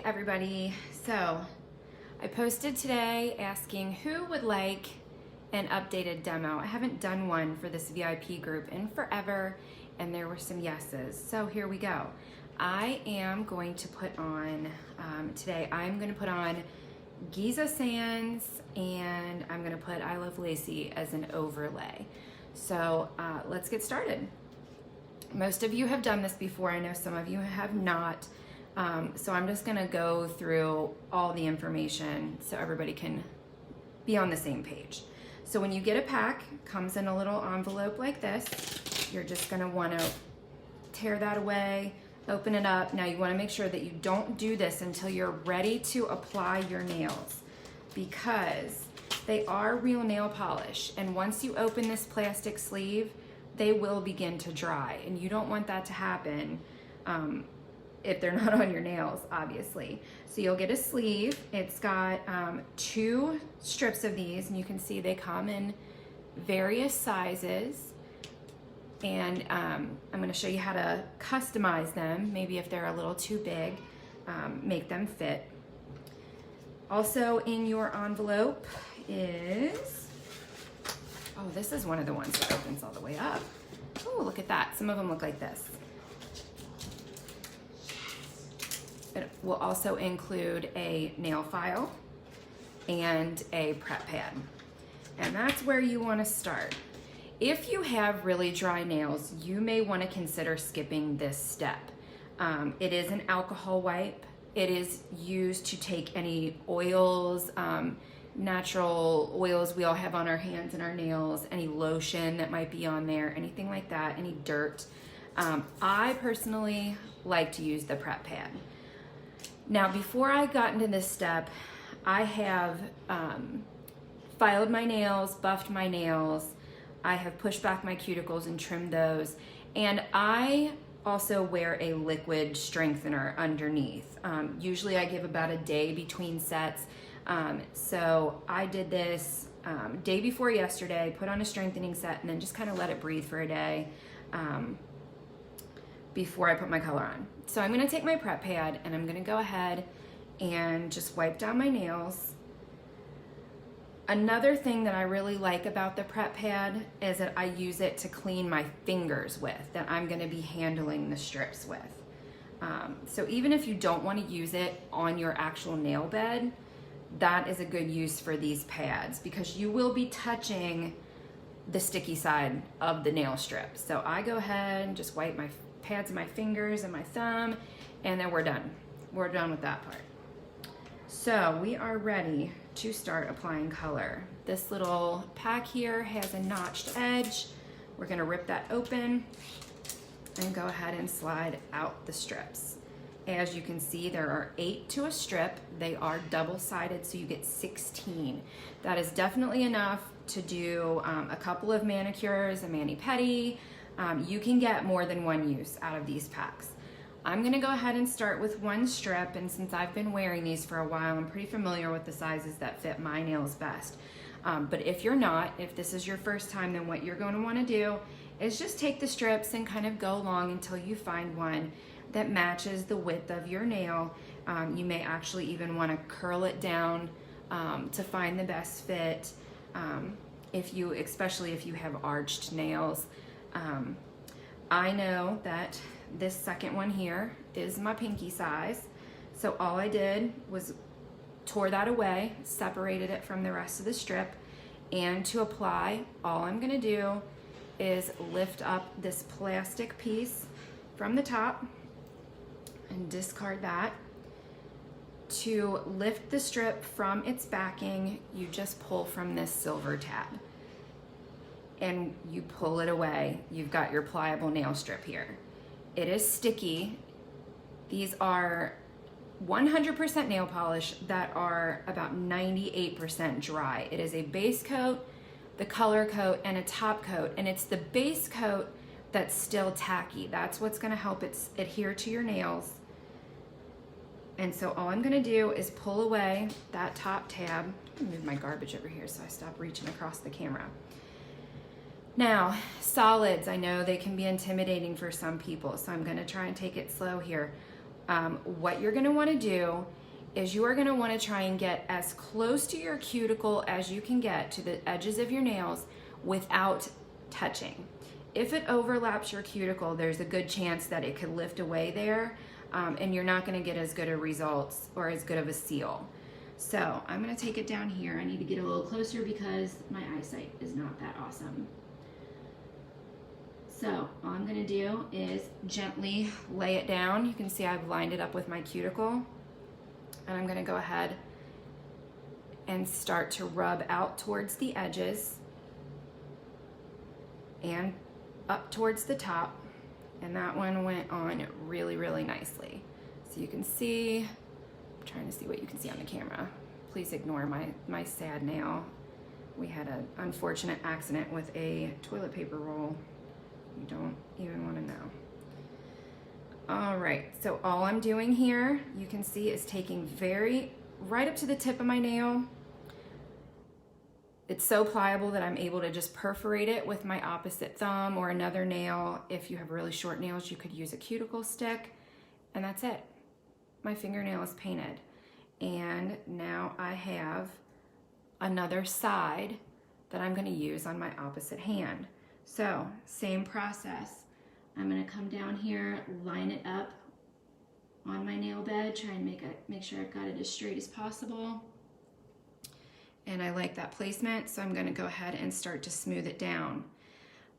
everybody. So I posted today asking who would like an updated demo. I haven't done one for this VIP group in forever, and there were some yeses. So here we go. I am going to put on, today I'm going to put on Giza Sands, and I'm going to put I Love Lacey as an overlay. So let's get started. Most of you have done this before. I know some of you have not. So I'm just gonna go through all the information so everybody can be on the same page. So when you get a pack, comes in a little envelope like this. You're just gonna wanna tear that away, open it up. Now you wanna make sure that you don't do this until you're ready to apply your nails, because they are real nail polish. And once you open this plastic sleeve, they will begin to dry. And you don't want that to happen if they're not on your nails, obviously. So you'll get a sleeve. It's got 2 strips of these, and you can see they come in various sizes. And I'm gonna show you how to customize them. Maybe if they're a little too big, make them fit. Also in your envelope is, oh, this is one of the ones that opens all the way up. Oh, look at that. Some of them look like this. It will also include a nail file and a prep pad. And that's where you want to start. If you have really dry nails, you may want to consider skipping this step. It is an alcohol wipe. It is used to take any oils, natural oils we all have on our hands and our nails, any lotion that might be on there, anything like that, any dirt. I personally like to use the prep pad. Now, before I got into this step, I have filed my nails, buffed my nails, I have pushed back my cuticles and trimmed those, and I also wear a liquid strengthener underneath. Usually I give about a day between sets, so I did this day before yesterday, put on a strengthening set, and then just kind of let it breathe for a day before I put my color on. So I'm gonna take my prep pad and I'm gonna go ahead and just wipe down my nails. Another thing that I really like about the prep pad is that I use it to clean my fingers with, that I'm gonna be handling the strips with. So even if you don't wanna use it on your actual nail bed, that is a good use for these pads, because you will be touching the sticky side of the nail strip. So I go ahead and just wipe my pads of my fingers and my thumb, and then we're done. We're done with that part. So we are ready to start applying color. This little pack here has a notched edge. We're gonna rip that open and go ahead and slide out the strips. As you can see, there are 8 to a strip. They are double-sided, so you get 16. That is definitely enough to do a couple of manicures, a mani-pedi. You can get more than one use out of these packs. I'm gonna go ahead and start with 1 strip, and since I've been wearing these for a while, I'm pretty familiar with the sizes that fit my nails best. But if you're not, if this is your first time, then what you're gonna wanna do is just take the strips and kind of go along until you find one that matches the width of your nail. You may actually even wanna curl it down to find the best fit, especially if you have arched nails. I know that this second one here is my pinky size, so all I did was tore that away, separated it from the rest of the strip, and to apply, all I'm gonna do is lift up this plastic piece from the top and discard that. To lift the strip from its backing, you just pull from this silver tab and you pull it away. You've got your pliable nail strip here. It is sticky. These are 100% nail polish that are about 98% dry. It is a base coat, the color coat, and a top coat, and it's the base coat that's still tacky. That's what's gonna help it adhere to your nails. And so all I'm gonna do is pull away that top tab. Move my garbage over here so I stop reaching across the camera. Now, solids, I know they can be intimidating for some people, so I'm gonna try and take it slow here. what you're gonna wanna do is you are gonna wanna try and get as close to your cuticle as you can get to the edges of your nails without touching. If it overlaps your cuticle, there's a good chance that it could lift away there, and you're not gonna get as good of results or as good of a seal. So I'm gonna take it down here. I need to get a little closer because my eyesight is not that awesome. So all I'm gonna do is gently lay it down. You can see I've lined it up with my cuticle. And I'm gonna go ahead and start to rub out towards the edges and up towards the top. And that one went on really, really nicely. So you can see, I'm trying to see what you can see on the camera. Please ignore my sad nail. We had an unfortunate accident with a toilet paper roll. You don't even wanna know. All right, so all I'm doing here, you can see, is taking right up to the tip of my nail. It's so pliable that I'm able to just perforate it with my opposite thumb or another nail. If you have really short nails, you could use a cuticle stick, and that's it. My fingernail is painted. And now I have another side that I'm gonna use on my opposite hand. So, same process. I'm gonna come down here, line it up on my nail bed, try and make sure I've got it as straight as possible. And I like that placement, so I'm gonna go ahead and start to smooth it down.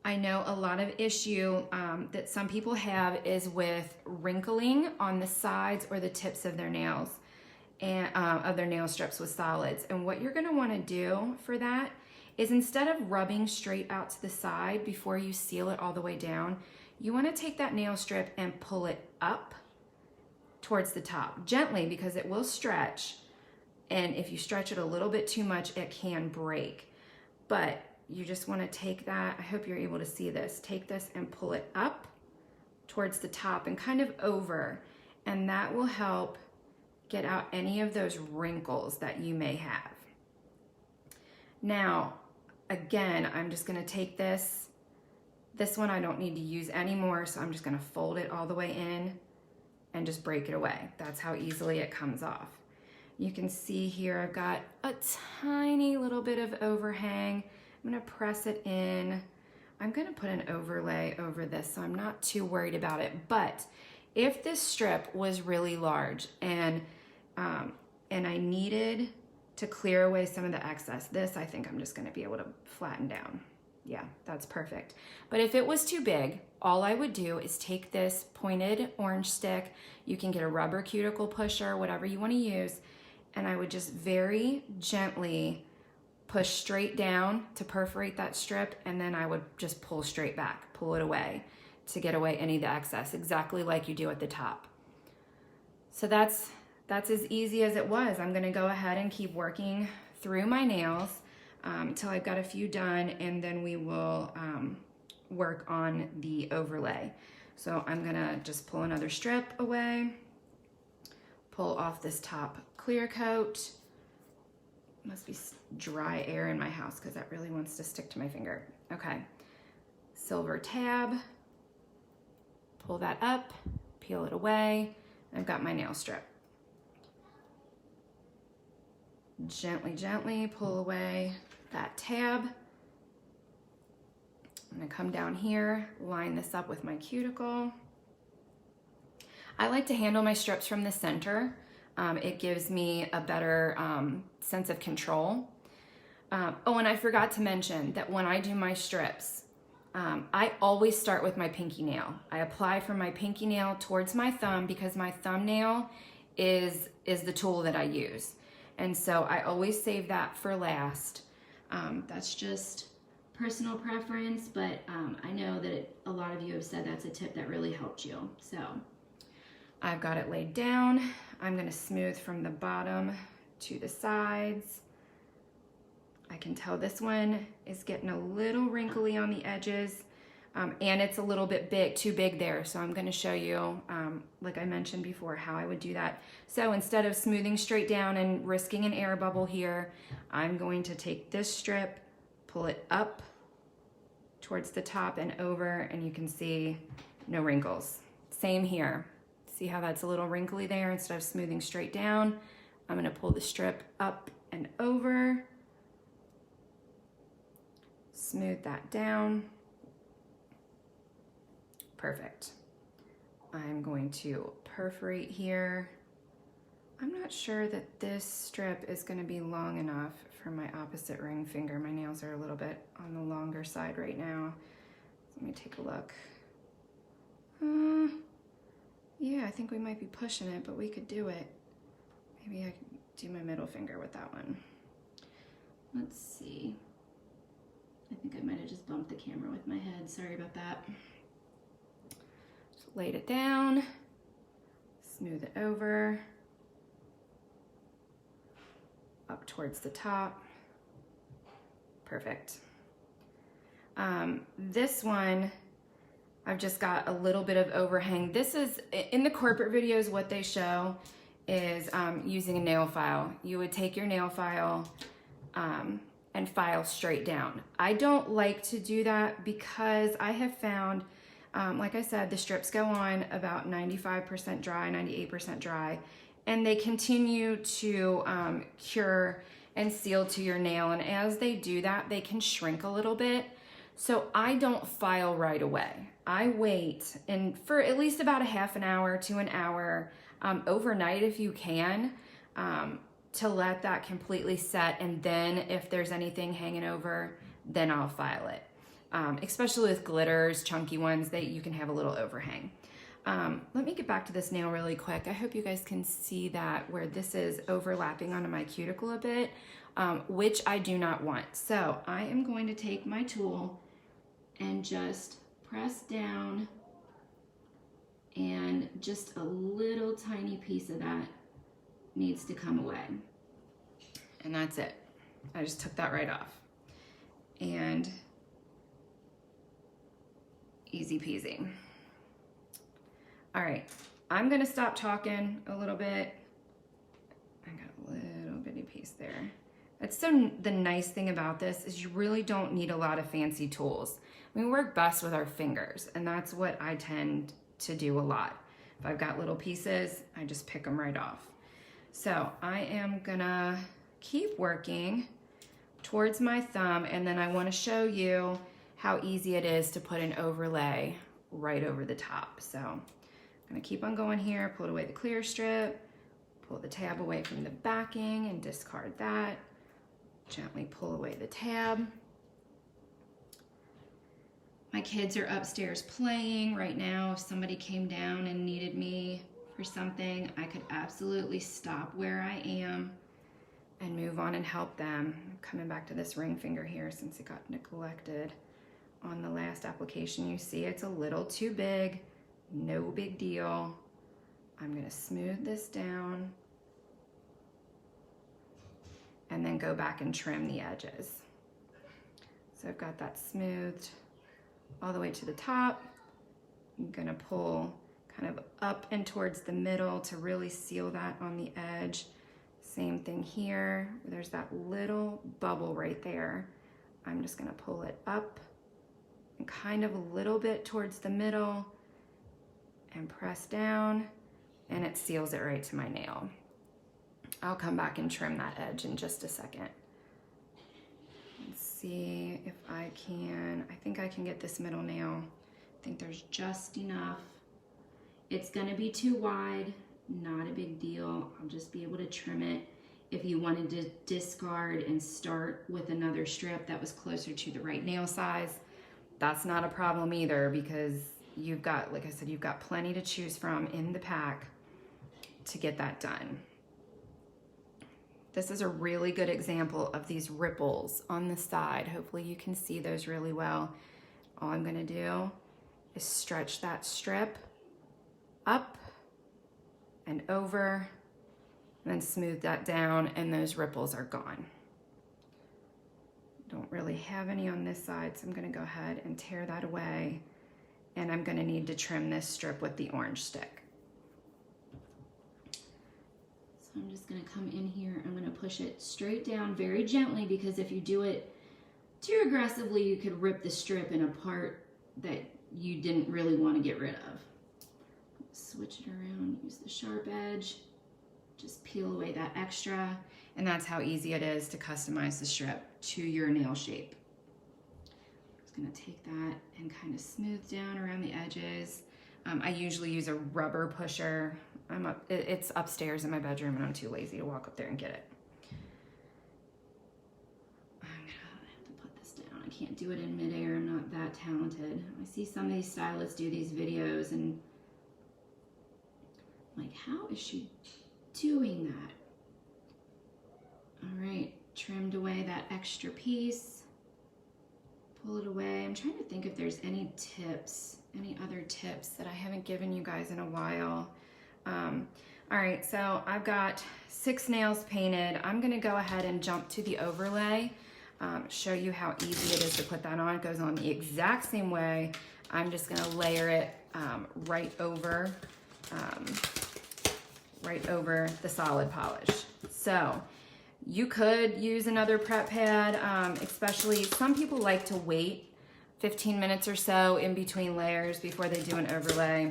I know a lot of issue that some people have is with wrinkling on the sides or the tips of their nails and of their nail strips with solids. And what you're gonna wanna do for that is, instead of rubbing straight out to the side before you seal it all the way down, you wanna take that nail strip and pull it up towards the top, gently, because it will stretch. And if you stretch it a little bit too much, it can break. But you just wanna take that, I hope you're able to see this, take this and pull it up towards the top and kind of over. And that will help get out any of those wrinkles that you may have. Now, again, I'm just gonna take this one I don't need to use anymore, so I'm just gonna fold it all the way in and just break it away. That's how easily it comes off. You can see here I've got a tiny little bit of overhang. I'm gonna press it in. I'm gonna put an overlay over this, so I'm not too worried about it. But if this strip was really large and I needed to clear away some of the excess, this I think I'm just gonna be able to flatten down. Yeah, that's perfect. But if it was too big, all I would do is take this pointed orange stick. You can get a rubber cuticle pusher, whatever you want to use, and I would just very gently push straight down to perforate that strip, and then I would just pull straight back, pull it away to get away any of the excess, exactly like you do at the top. So that's as easy as it was. I'm gonna go ahead and keep working through my nails until I've got a few done, and then we will work on the overlay. So I'm gonna just pull another strip away, pull off this top clear coat. Must be dry air in my house because that really wants to stick to my finger. Okay, silver tab, pull that up, peel it away. I've got my nail strip. Gently, gently pull away that tab. I'm gonna come down here, line this up with my cuticle. I like to handle my strips from the center. It gives me a better sense of control. Oh, and I forgot to mention that when I do my strips, I always start with my pinky nail. I apply from my pinky nail towards my thumb because my thumbnail is the tool that I use. And so I always save that for last. That's just personal preference, but I know that a lot of you have said that's a tip that really helped you. So I've got it laid down. I'm gonna smooth from the bottom to the sides. I can tell this one is getting a little wrinkly on the edges, and it's a little bit too big there. So I'm gonna show you, like I mentioned before, how I would do that. So instead of smoothing straight down and risking an air bubble here, I'm going to take this strip, pull it up towards the top and over, and you can see no wrinkles. Same here, See how that's a little wrinkly there? Instead of smoothing straight down, I'm gonna pull the strip up and over, smooth that down. Perfect. I'm going to perforate here. I'm not sure that this strip is going to be long enough for my opposite ring finger. My nails are a little bit on the longer side right now. Let me take a look. Yeah, I think we might be pushing it, but we could do it. Maybe I can do my middle finger with that one. Let's see. I think I might have just bumped the camera with my head. Sorry about that. Just laid it down, smooth it over, up towards the top. Perfect. This one, I've just got a little bit of overhang. This is, in the corporate videos, what they show is using a nail file. You would take your nail file and file straight down. I don't like to do that because I have found, like I said, the strips go on about 95% dry, 98% dry, and they continue to cure and seal to your nail. And as they do that, they can shrink a little bit. So I don't file right away. I wait and for at least about a half an hour to an hour, overnight if you can, to let that completely set. And then if there's anything hanging over, then I'll file it. Especially with glitters, chunky ones, you can have a little overhang. Let me get back to this nail really quick. I hope you guys can see that where this is overlapping onto my cuticle a bit, which I do not want. So I am going to take my tool and just press down, and just a little tiny piece of that needs to come away. And that's it. I just took that right off. And easy peasy. All right, I'm gonna stop talking a little bit. I got a little bitty piece there. That's the nice thing about this is you really don't need a lot of fancy tools. We work best with our fingers, and that's what I tend to do a lot. If I've got little pieces, I just pick them right off. So I am gonna keep working towards my thumb, and then I wanna show you how easy it is to put an overlay right over the top. So I'm gonna keep on going here, pull away the clear strip, pull the tab away from the backing and discard that. Gently pull away the tab. My kids are upstairs playing right now. If somebody came down and needed me for something, I could absolutely stop where I am and move on and help them. I'm coming back to this ring finger here since it got neglected on the last application. You see it's a little too big, no big deal. I'm gonna smooth this down and then go back and trim the edges. So I've got that smoothed all the way to the top. I'm gonna pull kind of up and towards the middle to really seal that on the edge. Same thing here, there's that little bubble right there. I'm just gonna pull it up and kind of a little bit towards the middle and press down, and it seals it right to my nail. I'll come back and trim that edge in just a second. Let's see if I can, I think I can get this middle nail. I think there's just enough. It's gonna be too wide, not a big deal. I'll just be able to trim it. If you wanted to discard and start with another strip that was closer to the right nail size, that's not a problem either, because you've got, like I said, you've got plenty to choose from in the pack to get that done. This is a really good example of these ripples on the side. Hopefully you can see those really well. All I'm gonna do is stretch that strip up and over, and then smooth that down, and those ripples are gone. Don't really have any on this side, so I'm gonna go ahead and tear that away, and I'm gonna need to trim this strip with the orange stick. So I'm just gonna come in here, I'm gonna push it straight down very gently, because if you do it too aggressively, you could rip the strip in a part that you didn't really want to get rid of. switch it around, use the sharp edge, just peel away that extra, and that's how easy it is to customize the strip to your nail shape. I'm just gonna take that and kind of smooth down around the edges. I usually use a rubber pusher. It's upstairs in my bedroom and I'm too lazy to walk up there and get it. I'm gonna have to put this down. I can't do it in midair, I'm not that talented. I see some of these stylists do these videos and I'm like, how is she doing that? All right, trimmed away that extra piece. Pull it away. I'm trying to think if there's any tips, any other tips that I haven't given you guys in a while. All right, so I've got 6 nails painted. I'm gonna go ahead and jump to the overlay, show you how easy it is to put that on. It goes on the exact same way. I'm just gonna layer it right over the solid polish. So you could use another prep pad, especially some people like to wait 15 minutes or so in between layers before they do an overlay.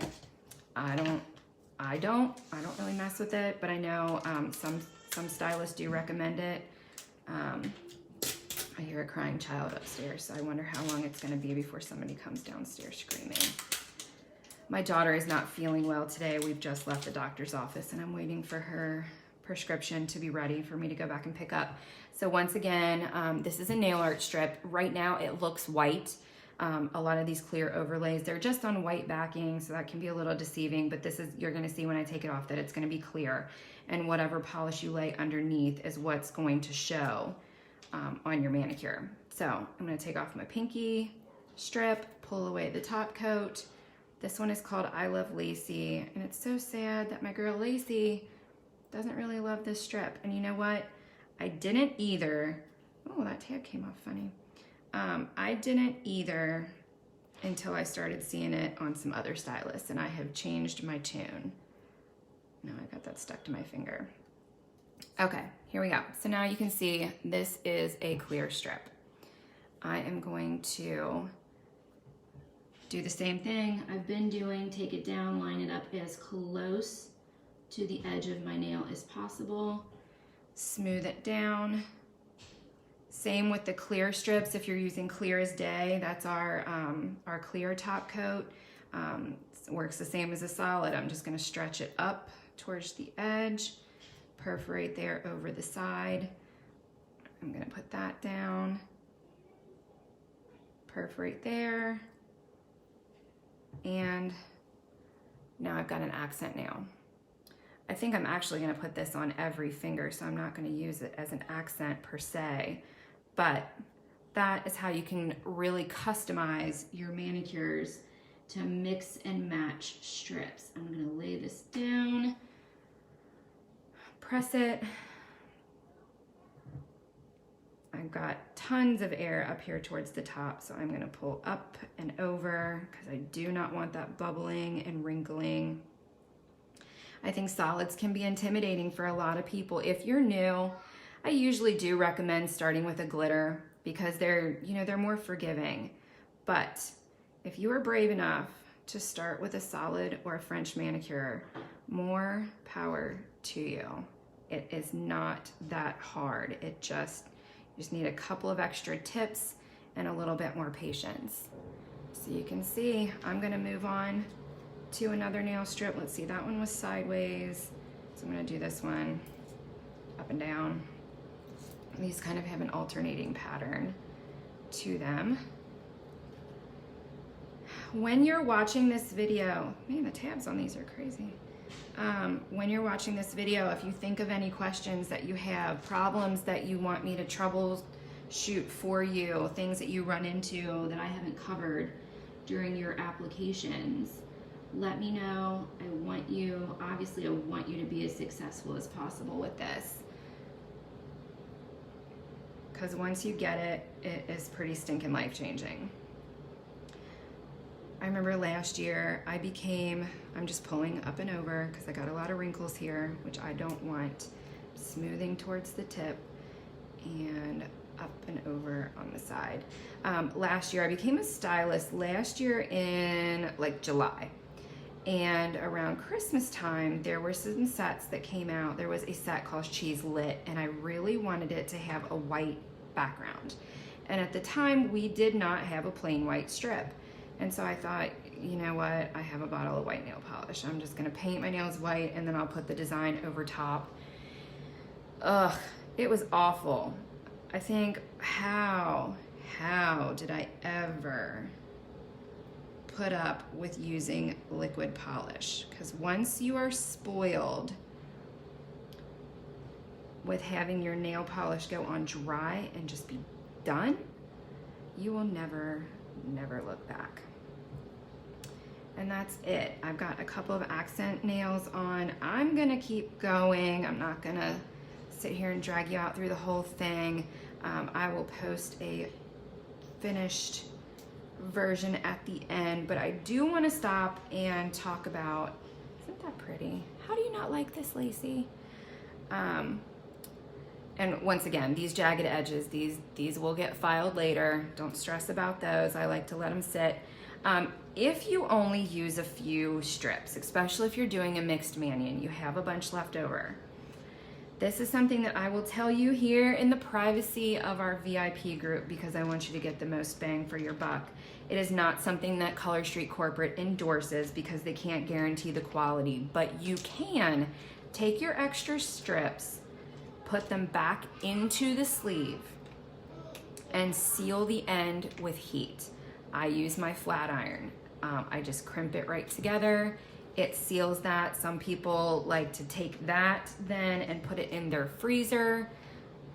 I don't really mess with it, but I know some stylists do recommend it. I hear a crying child upstairs, so I wonder how long it's gonna be before somebody comes downstairs screaming. My daughter is not feeling well today. We've just left the doctor's office and I'm waiting for her prescription to be ready for me to go back and pick up. So once again, this is a nail art strip. Right now it looks white. A lot of these clear overlays, they're just on white backing, so that can be a little deceiving, but this is, you're gonna see when I take it off that it's gonna be clear, and whatever polish you lay underneath is what's going to show on your manicure. So I'm gonna take off my pinky strip, pull away the top coat. This one is called I Love Lacey, and it's so sad that my girl Lacey doesn't really love this strip. And you know what? I didn't either. Oh, that tab came off funny. I didn't either until I started seeing it on some other stylists, and I have changed my tune. No, I got that stuck to my finger. Okay, here we go. So now you can see this is a clear strip. I am going to do the same thing I've been doing, take it down, line it up as close to the edge of my nail as possible, smooth it down. Same with the clear strips. If you're using Clear as Day, that's our clear top coat. It works the same as a solid. I'm just gonna stretch it up towards the edge, perforate there over the side. I'm gonna put that down, perforate there, and now I've got an accent nail. I think I'm actually gonna put this on every finger, so I'm not gonna use it as an accent per se, but that is how you can really customize your manicures to mix and match strips. I'm gonna lay this down, press it. I've got tons of air up here towards the top, so I'm gonna pull up and over because I do not want that bubbling and wrinkling. I think solids can be intimidating for a lot of people. If you're new, I usually do recommend starting with a glitter because they're more forgiving. But if you are brave enough to start with a solid or a French manicure, more power to you. It is not that hard. You just need a couple of extra tips and a little bit more patience. So you can see, I'm gonna move on to another nail strip. Let's see, that one was sideways. So I'm gonna do this one up and down. These kind of have an alternating pattern to them. When you're watching this video, man, the tabs on these are crazy. When you're watching this video, if you think of any questions that you have, problems that you want me to troubleshoot for you, things that you run into that I haven't covered during your applications, let me know. Obviously I want you to be as successful as possible with this. Because once you get it, it is pretty stinking life-changing. I remember last year I'm just pulling up and over because I got a lot of wrinkles here, which I don't want. Smoothing towards the tip and up and over on the side. Last year, I became a stylist last year in like July. And around Christmas time, there were some sets that came out. There was a set called She's Lit, and I really wanted it to have a white background. And at the time, we did not have a plain white strip. And so I thought, you know what? I have a bottle of white nail polish. I'm just gonna paint my nails white and then I'll put the design over top. Ugh, it was awful. I think, how did I ever put up with using liquid polish? Because once you are spoiled with having your nail polish go on dry and just be done, you will never look back. And that's it. I've got a couple of accent nails on. I'm gonna keep going. I'm not gonna sit here and drag you out through the whole thing. I will post a finished version at the end, but I do want to stop and talk about, isn't that pretty? How do you not like this, Lacey? And once again, these jagged edges, these will get filed later. Don't stress about those. I like to let them sit. If you only use a few strips, especially if you're doing a mixed mani and you have a bunch left over, this is something that I will tell you here in the privacy of our VIP group because I want you to get the most bang for your buck. It is not something that Color Street Corporate endorses because they can't guarantee the quality, but you can take your extra strips, put them back into the sleeve, and seal the end with heat. I use my flat iron. I just crimp it right together. It seals that. Some people like to take that then and put it in their freezer.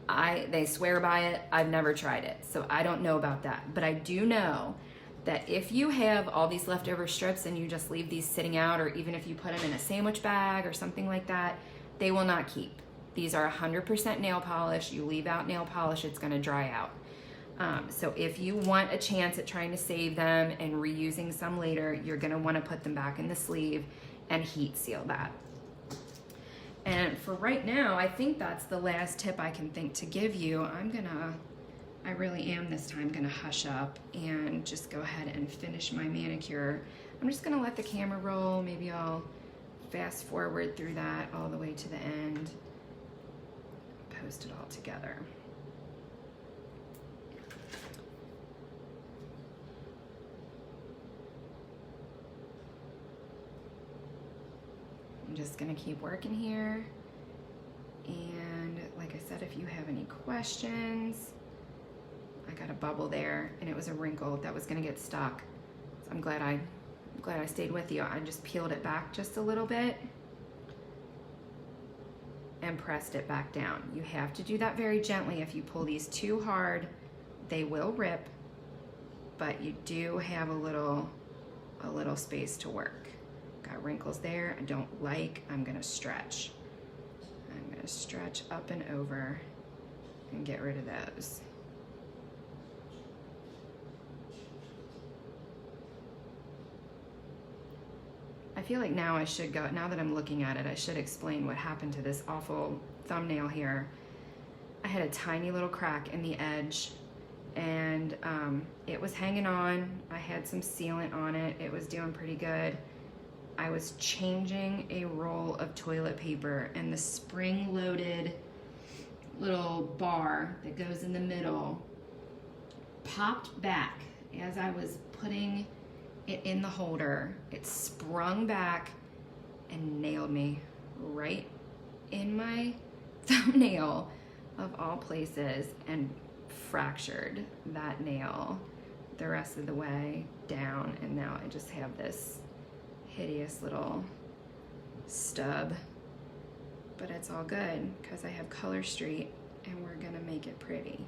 They swear by it. I've never tried it, so I don't know about that. But I do know that if you have all these leftover strips and you just leave these sitting out, or even if you put them in a sandwich bag or something like that, they will not keep. These are 100% nail polish. You leave out nail polish, it's gonna dry out. So if you want a chance at trying to save them and reusing some later, you're gonna wanna put them back in the sleeve and heat seal that. And for right now, I think that's the last tip I can think to give you. I really am this time gonna hush up and just go ahead and finish my manicure. I'm just gonna let the camera roll. Maybe I'll fast forward through that all the way to the end, post it all together. I'm just gonna keep working here. And like I said, if you have any questions, I got a bubble there and it was a wrinkle that was gonna get stuck. So I'm glad I stayed with you. I just peeled it back just a little bit and pressed it back down. You have to do that very gently. If you pull these too hard, they will rip, but you do have a little space to work. Got wrinkles there I don't like. I'm gonna stretch. I'm gonna stretch up and over and get rid of those. I feel like now now that I'm looking at it, I should explain what happened to this awful thumbnail here. I had a tiny little crack in the edge and it was hanging on. I had some sealant on it. It was doing pretty good. I was changing a roll of toilet paper and the spring-loaded little bar that goes in the middle popped back as I was putting it in the holder. It sprung back and nailed me right in my thumbnail of all places and fractured that nail the rest of the way down, and now I just have this hideous little stub, but it's all good because I have Color Street and we're gonna make it pretty.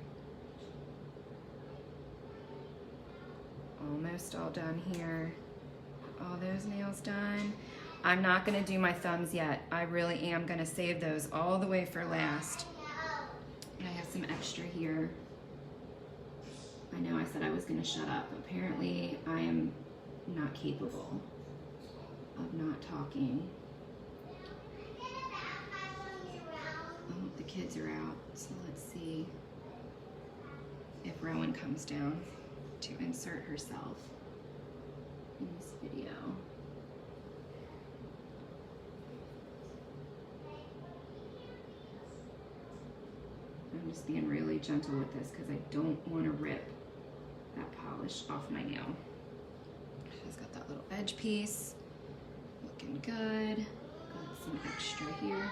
Almost all done here. All those nails done. I'm not gonna do my thumbs yet. I really am gonna save those all the way for last. And I have some extra here. I know I said I was gonna shut up. Apparently I am not capable of not talking. Oh, the kids are out, so let's see if Rowan comes down to insert herself in this video. I'm just being really gentle with this because I don't want to rip that polish off my nail. It's got that little edge piece, looking good. Got some extra here.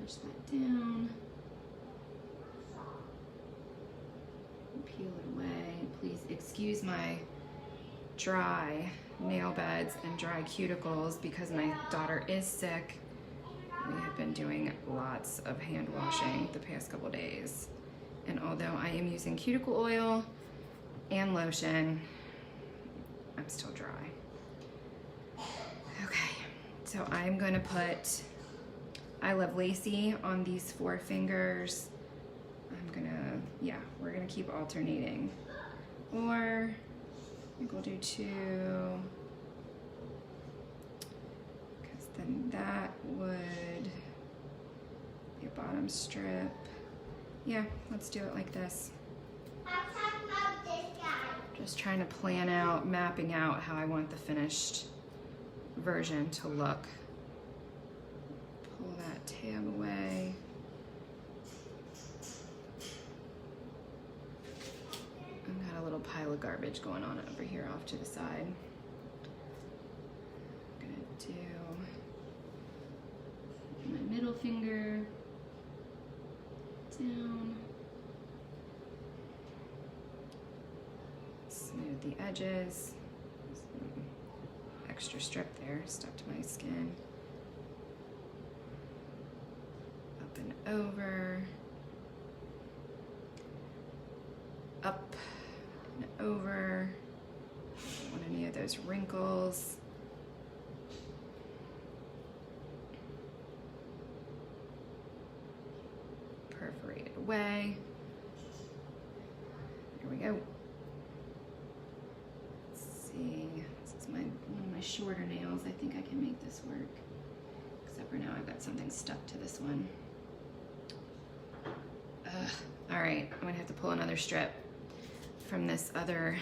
Push that down. Peel it away. Please excuse my dry nail beds and dry cuticles because my daughter is sick. We have been doing lots of hand washing the past couple days. And although I am using cuticle oil and lotion, I'm still dry. Okay, so I'm gonna put I Love Lacy on these 4 fingers. We're gonna keep alternating. Or I think we'll do 2, because then that would be a bottom strip. Yeah, let's do it like this. Just trying to plan out, mapping out how I want the finished version to look. Pull that tab away. I've got a little pile of garbage going on over here off to the side. I'm gonna do my middle finger down. Smooth the edges. Some extra strip there stuck to my skin. Up and over. Up and over. Don't want any of those wrinkles. Perforate it away. There we go. Let's see. This is one of my shorter nails. I think I can make this work. Except for now I've got something stuck to this one. All right, I'm gonna have to pull another strip from this other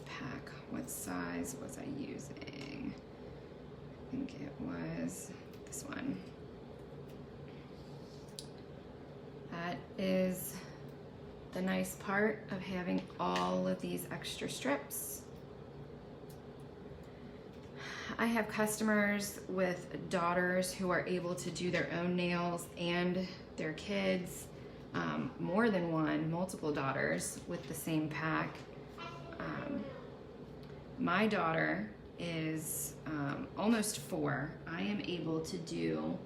pack. What size was I using? I think it was this one. That is the nice part of having all of these extra strips. I have customers with daughters who are able to do their own nails and their kids. More than one, multiple daughters with the same pack. My daughter is almost 4. I am able to do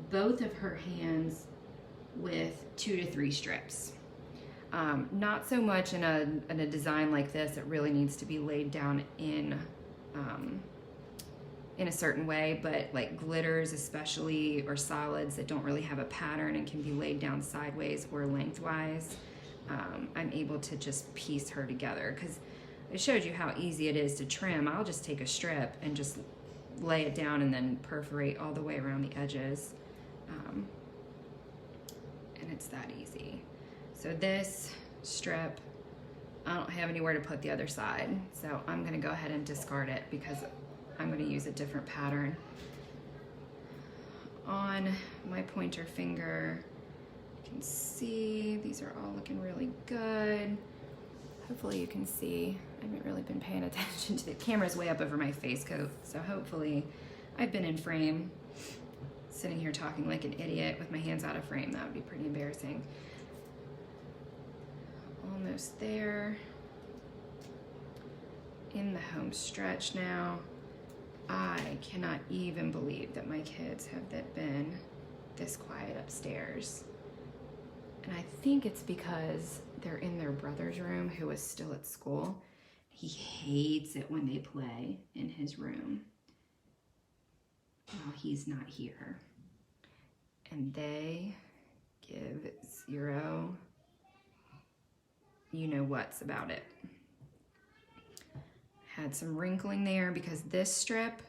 both of her hands with 2 to 3 strips. Not so much in a design like this. It really needs to be laid down in a certain way, but like glitters especially, or solids that don't really have a pattern and can be laid down sideways or lengthwise, I'm able to just piece her together, because I showed you how easy it is to trim. I'll just take a strip and just lay it down and then perforate all the way around the edges, and it's that easy. So this strip, I don't have anywhere to put the other side, so I'm gonna go ahead and discard it because I'm going to use a different pattern. On my pointer finger, you can see these are all looking really good. Hopefully you can see. I haven't really been paying attention to the camera's way up over my face coat, so hopefully I've been in frame. Sitting here talking like an idiot with my hands out of frame, that would be pretty embarrassing. Almost there. In the home stretch now. I cannot even believe that my kids have been this quiet upstairs. And I think it's because they're in their brother's room, who is still at school. He hates it when they play in his room while he's not here. And they give 0 you-know-whats about it. Had some wrinkling there because this strip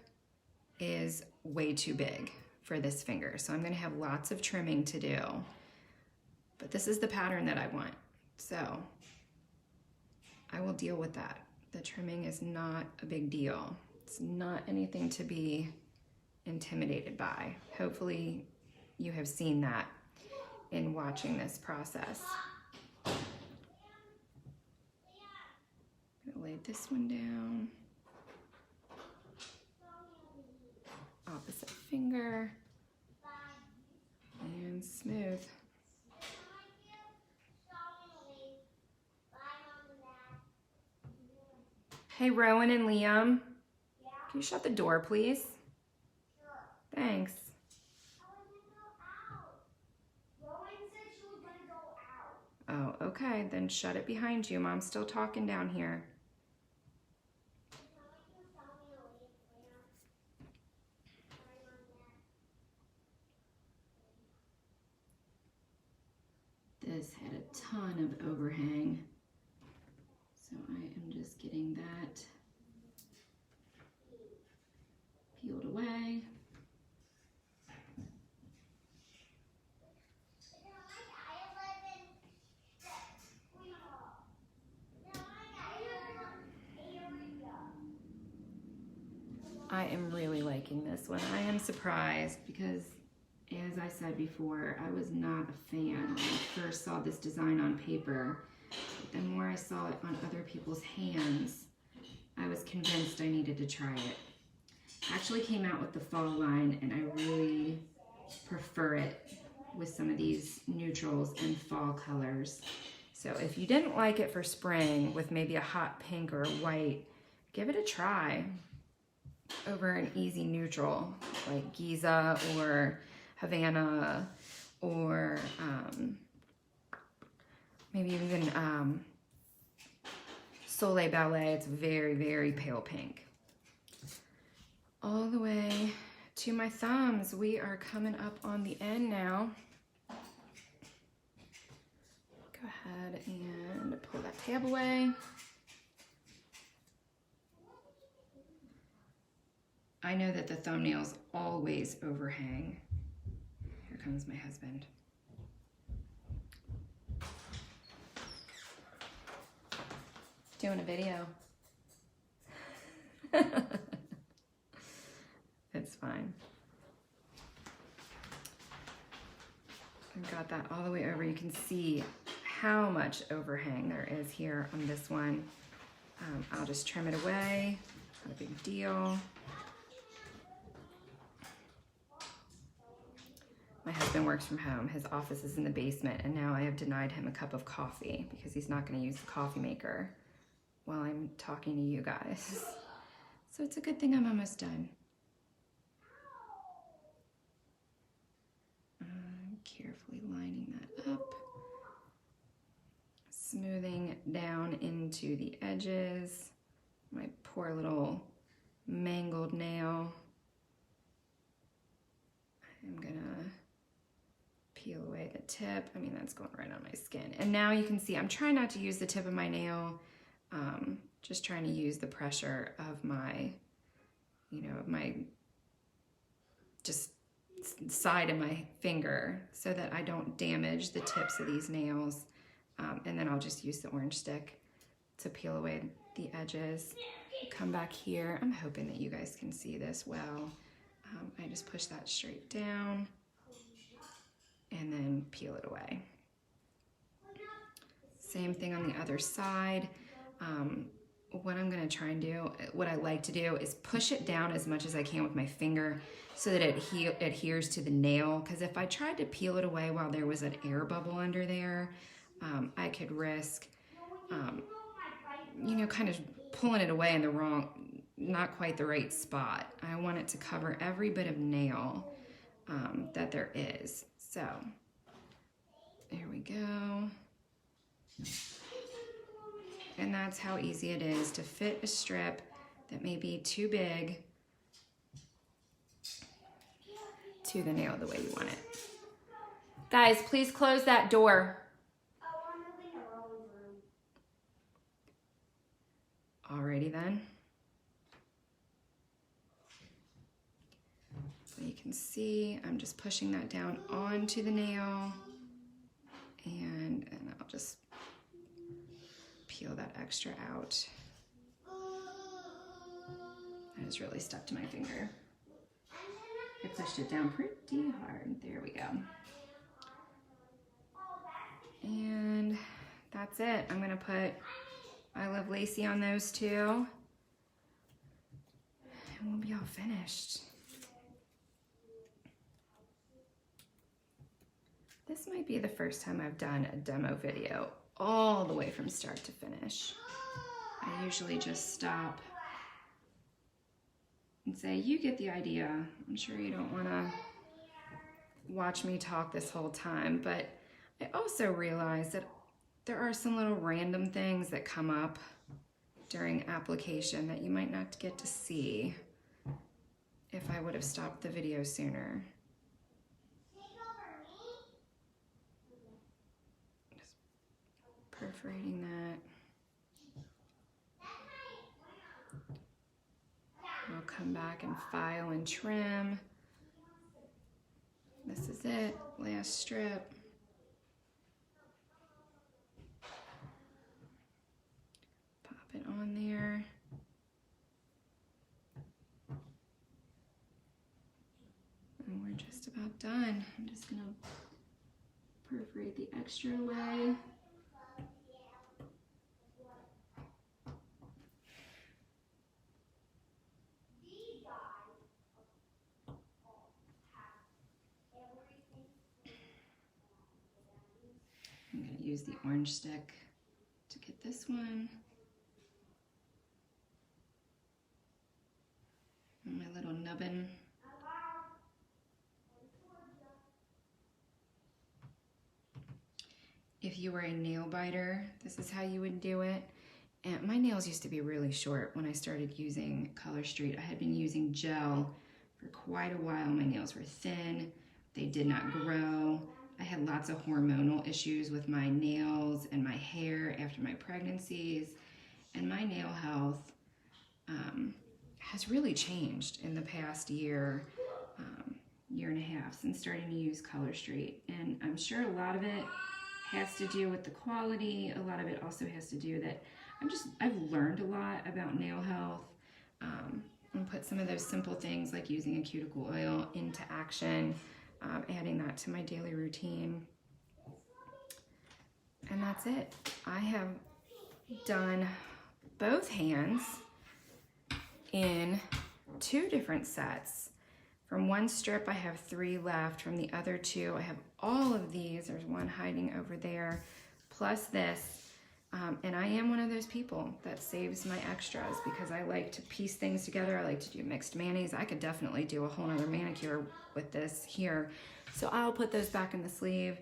is way too big for this finger. So I'm gonna have lots of trimming to do, but this is the pattern that I want. So I will deal with that. The trimming is not a big deal. It's not anything to be intimidated by. Hopefully you have seen that in watching this process. I'm gonna lay this one down. Opposite finger. And smooth. Hey, Rowan and Liam. Yeah? Can you shut the door, please? Sure. Thanks. Oh, okay, then shut it behind you. Mom's still talking down here. This had a ton of overhang, so I am just getting that peeled away. I am really liking this one. I am surprised because, as I said before, I was not a fan when I first saw this design on paper. But the more I saw it on other people's hands, I was convinced I needed to try it. I actually came out with the fall line, and I really prefer it with some of these neutrals and fall colors. So if you didn't like it for spring with maybe a hot pink or a white, give it a try over an easy neutral like Giza or Havana or maybe even Soleil Ballet. It's very, very pale pink. All the way to my thumbs. We are coming up on the end now. Go ahead and pull that tab away. I know that the thumbnails always overhang. Here comes my husband. Doing a video. It's fine. I've got that all the way over. You can see how much overhang there is here on this one. I'll just trim it away. Not a big deal. My husband works from home. His office is in the basement, and now I have denied him a cup of coffee because he's not going to use the coffee maker while I'm talking to you guys. So it's a good thing I'm almost done. Carefully lining that up. Smoothing down into the edges. My poor little mangled nail. I'm gonna peel away the tip. I mean, that's going right on my skin. And now you can see I'm trying not to use the tip of my nail. Just trying to use the pressure of my, just side of my finger so that I don't damage the tips of these nails. And then I'll just use the orange stick to peel away the edges. Come back here. I'm hoping that you guys can see this well. I just push that straight down and then peel it away. Same thing on the other side. What I'm gonna try and do, what I like to do is push it down as much as I can with my finger so that it adheres to the nail. Because if I tried to peel it away while there was an air bubble under there, I could risk, kind of pulling it away in the wrong, not quite the right spot. I want it to cover every bit of nail that there is. So, there we go. And that's how easy it is to fit a strip that may be too big to the nail the way you want it. Guys, please close that door. Alrighty then. So you can see I'm just pushing that down onto the nail, and I'll just peel that extra out. That is really stuck to my finger. pushed it down pretty hard. There we go. And that's it. I'm gonna put I Love Lacey on those two. And we'll be all finished. This might be the first time I've done a demo video all the way from start to finish. I usually just stop and say, you get the idea. I'm sure you don't wanna watch me talk this whole time, but I also realize that there are some little random things that come up during application that you might not get to see if I would have stopped the video sooner. Just perforating that. I'll come back and file and trim. This is it, last strip. Pop it on there. And we're just about done. I'm just gonna perforate the extra away. I'm going to use the orange stick to get this one. And my little nubbin. If you were a nail biter, this is how you would do it. And my nails used to be really short when I started using Color Street. I had been using gel for quite a while. My nails were thin. They did not grow. I had lots of hormonal issues with my nails and my hair after my pregnancies, and my nail health has really changed in the past year, year and a half since starting to use Color Street. And I'm sure a lot of it has to do with the quality. A lot of it also has to do that I've learned a lot about nail health, and put some of those simple things like using a cuticle oil into action. Adding that to my daily routine. And that's it. I have done both hands in 2 different sets. From one strip, I have 3 left. From the other 2, I have all of these. There's one hiding over there, plus this. And I am one of those people that saves my extras because I like to piece things together. I like to do mixed manis. I could definitely do a whole nother manicure with this here. So I'll put those back in the sleeve,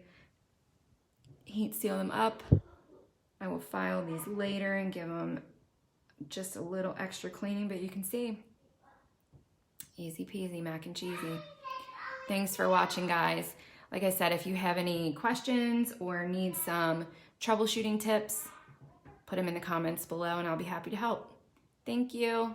heat seal them up. I will file these later and give them just a little extra cleaning, but you can see, easy peasy, mac and cheesy. Thanks for watching, guys. Like I said, if you have any questions or need some troubleshooting tips, put them in the comments below and I'll be happy to help. Thank you.